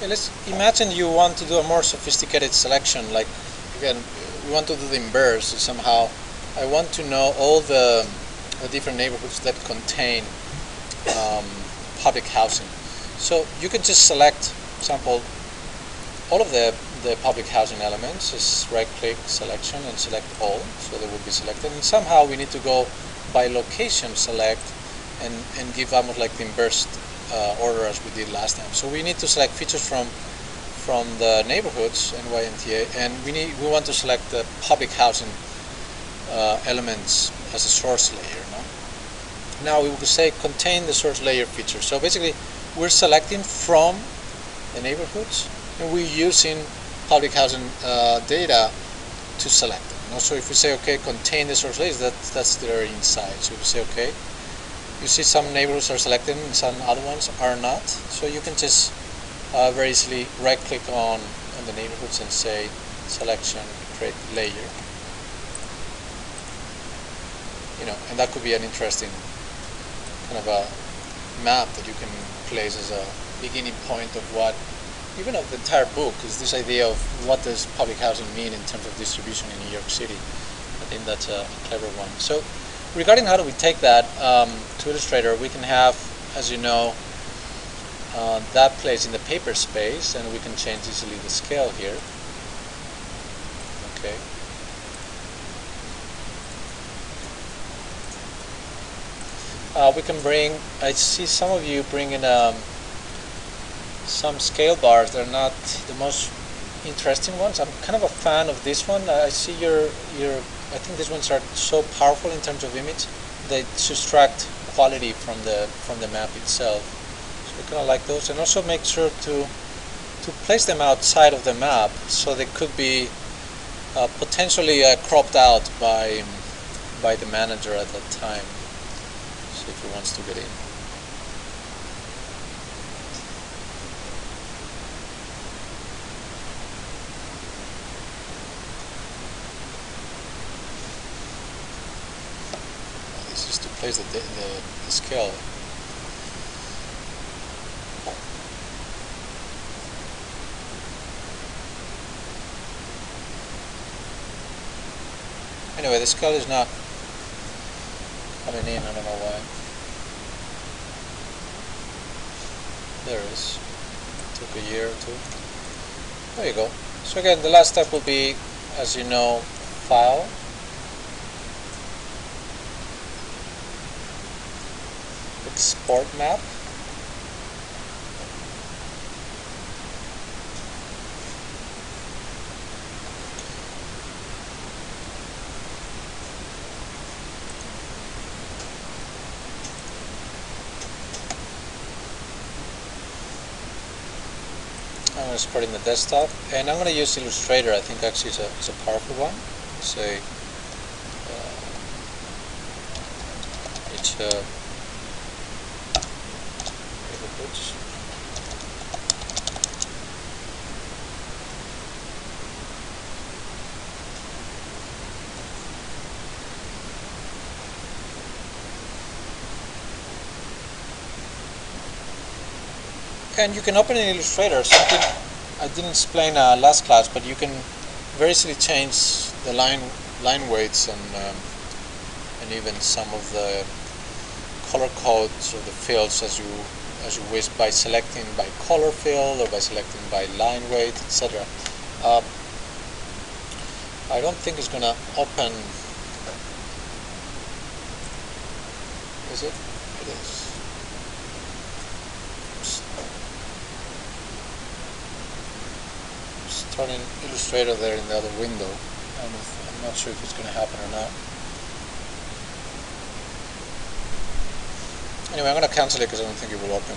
Okay, let's imagine you want to do a more sophisticated selection. Like, again, we want to do the inverse. So somehow, I want to know all the different neighborhoods that contain public housing. So you can just select, for example, all of the public housing elements. Just right-click selection and select all, so they will be selected. And somehow we need to go by location select and give almost like the inverse order as we did last time. So we need to select features from the neighborhoods NYNTA, and we want to select the public housing elements as a source layer. Now we will say contain the source layer feature. So basically we're selecting from the neighborhoods and we're using public housing data to select them. So if we say okay, contain the source layers, that's their inside. So if we say okay, you see some neighborhoods are selected and some other ones are not. So you can just very easily right click on the neighborhoods and say selection, create layer. And that could be an interesting kind of a map that you can place as a beginning point of what, even of the entire book, is this idea of what does public housing mean in terms of distribution in New York City. I think that's a clever one. So regarding how do we take that to Illustrator, we can have, as you know, that place in the paper space, and we can change easily the scale here. Okay. We can bring, I see some of you bringing some scale bars. They're not the most interesting ones. I'm kind of a fan of this one. I see I think these ones are so powerful in terms of image. They subtract quality from the map itself. So I kind of like those, and also make sure to place them outside of the map, so they could be potentially cropped out by the manager at that time. So if he wants to get in. This is to place the scale. Anyway, the scale is not coming in, I don't know why. There it is. Took a year or two. There you go. So again, the last step will be, as you know, File, Export Map. I'm going to export in the desktop, and I'm going to use Illustrator. I think actually it's a powerful one. Say each neighborhoods. And you can open in Illustrator something I didn't explain last class, but you can very easily change the line weights and even some of the color codes of the fields as you wish, by selecting by color field or by selecting by line weight, etc. I don't think it's gonna open. Is it? It is. Starting Illustrator there in the other window. I'm not sure if it's going to happen or not. Anyway, I'm going to cancel it because I don't think it will open.